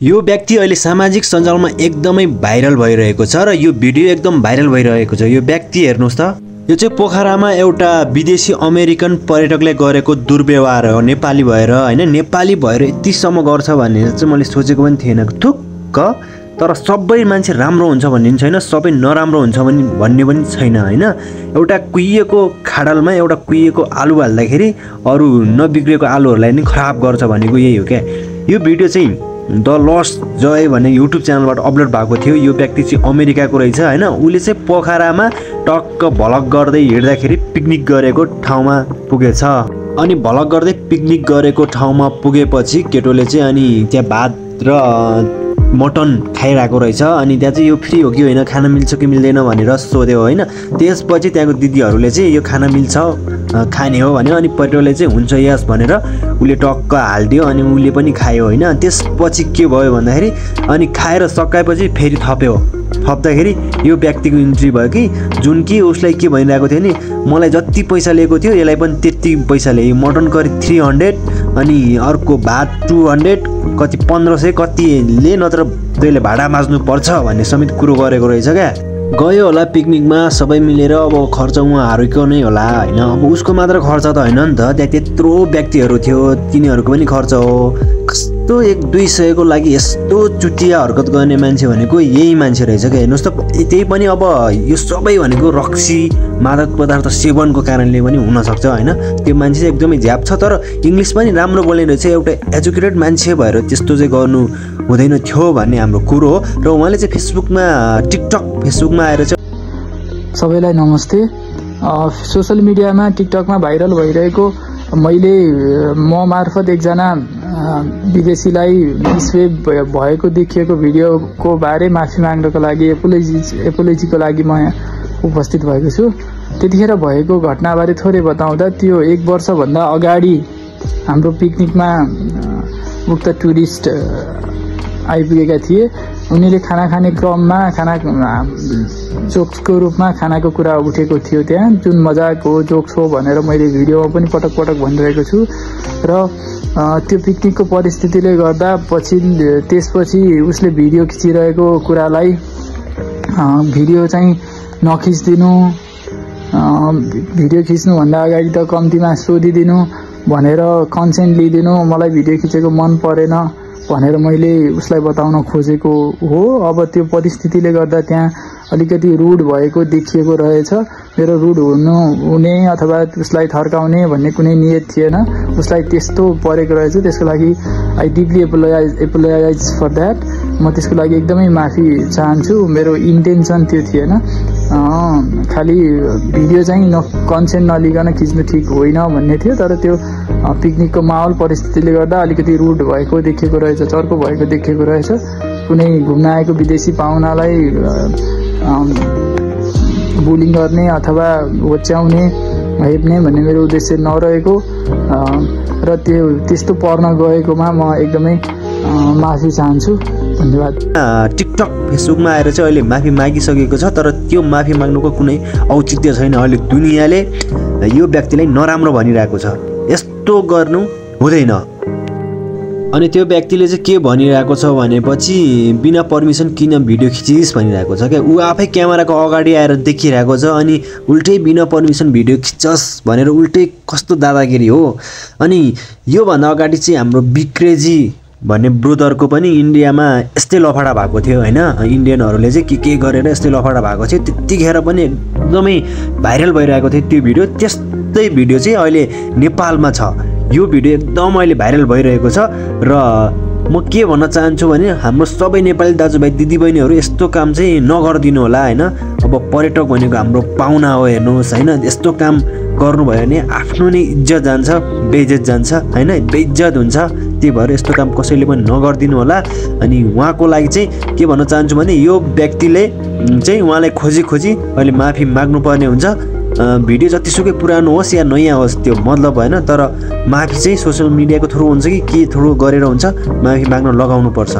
यो व्यक्ति अहिले सामाजिक सञ्जालमा एकदमै भाइरल भइरहेको छ र यो भिडियो एकदम भाइरल भइरहेको छ। यो व्यक्ति हेर्नुहोस् त, यो चाहिँ पोखरामा एउटा विदेशी अमेरिकन पर्यटकले गरेको दुर्व्यवहार हो। नेपाली भएर हैन, नेपाली भएर यतिसम्म गर्छ भन्ने चाहिँ मैले सोचेको पनि थिएन थुक्क। तर सबै मान्छे राम्रो हुन्छ भन्ने छैन, सबै नराम्रो हुन्छ भन्ने पनि छैन हैन। एउटा कुहिएको खाडलमा एउटा कुहिएको आलु हाल्दाखेरि अरू नबिग्रेको आलुहरूलाई नि खराब गर्छ भनेको यही हो क्या। यो भिडियो चाहिँ द लस्ट जय भन्ने युट्युब च्यानलबाट अपलोड भएको थियो। यो व्यक्ति चाहिँ अमेरिकाको रहेछ हैन। उसले चाहिँ पोखरामा टक्क भ्लग गर्दै हिँड्दाखेरि पिकनिक गरेको ठाउँमा पुगेछ। अनि भ्लग गर्दै पिकनिक गरेको ठाउँमा पुगेपछि केटोले चाहिँ अनि त्यहाँ भात र मटन खाइरहेको रहेछ। अनि त्यहाँ चाहिँ यो फ्री हो कि होइन, खाना मिल्छ कि मिल्दैन भनेर सोध्यो होइन। त्यसपछि त्यहाँको दिदीहरूले चाहिँ यो खाना मिल्छ खाने हो भन्यो। अनि पर्यटकले चाहिँ हुन्छ यस भनेर उसले टक्क हालिदियो अनि उसले पनि खायो होइन। त्यसपछि के भयो भन्दाखेरि अनि खाएर सकाएपछि फेरि थप्दाखेरि यो व्यक्तिको इन्ट्री भयो कि जुन कि उसलाई के भनिरहेको थियो नि, मलाई जति पैसा लिएको थियो यसलाई पनि त्यति पैसा ल्यायो। मटन करी 300 अनि अर्को भात 200 कति 1500 कतिले नत्र तैँले भाडा माझ्नुपर्छ भन्ने समेत कुरो गरेको रहेछ क्या। गयो होला पिकनिकमा सबै मिलेर, अब खर्च उहाँहरूको नै होला होइन। अब उसको मात्र खर्च त होइन नि त, त्यहाँ त्यत्रो व्यक्तिहरू थियो तिनीहरूको पनि खर्च हो। कस्तो 100-200 को लागि यस्तो चुटिया हरकत गर्ने मान्छे भनेको यही मान्छे रहेछ क्या। हेर्नुहोस् त, त्यही पनि अब यो सबै भनेको रक्सी मादक पदार्थ सेवनको कारणले पनि हुनसक्छ होइन। त्यो मान्छे चाहिँ एकदमै झ्याप छ, तर इङ्ग्लिस पनि राम्रो बोल्ने रहेछ। एउटा एजुकेटेड मान्छे भएर त्यस्तो चाहिँ गर्नु हुँदैन थियो भन्ने हाम्रो कुरो हो। र उहाँले चाहिँ फेसबुकमा आएर चाहिँ सबैलाई नमस्ते। सोसल मिडियामा टिकटकमा भाइरल भइरहेको मैले म मार्फत एकजना विदेशीलाई मिसवेब भएको देखिएको भिडियोको बारे माफी माग्नको लागि एपोलोजीको लागि म उपस्थित भएको छु। त्यतिखेर भएको घटनाबारे थोरै बताउँदा त्यो 1 वर्षभन्दा अगाडि हाम्रो पिकनिकमा उक्त टुरिस्ट आइपुगेका थिए। उनीले खाना खाने क्रममा जोक्सको रूपमा खानाको कुरा उठेको थियो त्यहाँ, जुन मजाक हो जोक्स हो भनेर मैले भिडियोमा पनि पटक पटक भनिरहेको छु। र त्यो पिकनिकको परिस्थितिले गर्दा त्यसपछि उसले भिडियो खिचिरहेको कुरालाई भिडियो चाहिँ नखिचिदिनु, भिडियो खिच्नुभन्दा अगाडि त कम्तीमा सोधिदिनु भनेर कन्सेन्ट लिइदिनु, मलाई भिडियो खिचेको मन परेन भनेर मैले उसलाई बताउन खोजेको हो। अब त्यो परिस्थितिले गर्दा त्यहाँ अलिकति रुड भएको देखिएको रहेछ। मेरो रुड हुने अथवा उसलाई थर्काउने भन्ने कुनै नियत थिएन, उसलाई त्यस्तो परेको रहेछ। त्यसको लागि I deeply apologise for that. म त्यसको लागि एकदमै माफी चाहन्छु। मेरो इन्टेन्सन त्यो थिएन, खालि भिडियो चाहिँ कन्सेन्ट नलिकन खिच्नु ठिक होइन भन्ने थियो। तर त्यो पिकनिकको माहौल परिस्थितिले गर्दा अलिकति रुड भएको देखिएको रहेछ, चर्को भएको देखिएको रहेछ। कुनै घुम्न आएको विदेशी पाहुनालाई बुलिङ गर्ने अथवा होच्याउने हेप्ने भन्ने मेरो उद्देश्य नरहेको र त्यस्तो पर्न गएकोमा म एकदमै माफी चाहन्छु। धन्यवाद। टिकटक फेसबुकमा आएर चाहिँ अहिले माफी मागिसकेको छ, तर त्यो माफी माग्नुको कुनै औचित्य छैन। अहिले दुनियाँले यो व्यक्तिलाई नराम्रो भनिरहेको छ, यस्तो गर्नु हुँदैन। अनि त्यो व्यक्तिले चाहिँ के भनिरहेको छ भनेपछि बिना पर्मिसन किन भिडियो खिचिस् भनिरहेको छ क्या। ऊ आफै क्यामेराको अगाडि आएर देखिरहेको छ अनि उल्टै बिना पर्मिसन भिडियो खिच्छस् भनेर उल्टै कस्तो दादागिरी हो। अनि योभन्दा अगाडि चाहिँ हाम्रो विक्रेजी भन्ने ब्रोदरको पनि इन्डियामा यस्तै लफडा भएको थियो होइन। इन्डियनहरूले चाहिँ के गरेर यस्तै लफडा भएको थियो, त्यतिखेर पनि एकदमै भाइरल भइरहेको थियो त्यो भिडियो। त्यस्तै भिडियो चाहिँ अहिले नेपालमा छ। यो भिडियो एकदम अहिले भाइरल भइरहेको छ र म के भन्न चाहन्छु भने हाम्रो सबै नेपाली दाजुभाइ दिदीबहिनीहरू यस्तो काम चाहिँ नगरिदिनु होला होइन। अब पर्यटक भनेको हाम्रो पाहुना हो, हेर्नुहोस् होइन। यस्तो काम गर्नुभयो भने आफ्नो नै इज्जत जान्छ, बेइज्जत जान्छ होइन, बेइज्जत हुन्छ। त्यही भएर यस्तो काम कसैले पनि नगरिदिनु होला। अनि उहाँको लागि चाहिँ के भन्न चाहन्छु भने यो व्यक्तिले चाहिँ उहाँलाई खोजी अहिले माफी माग्नुपर्ने हुन्छ। भिडियो जतिसुकै पुरानो होस् या नयाँ होस् त्यो मतलब भएन, तर माफी चाहिँ सोसियल मिडियाको थ्रु हुन्छ कि के थ्रु गरेर हुन्छ, माफी माग्न लगाउनुपर्छ।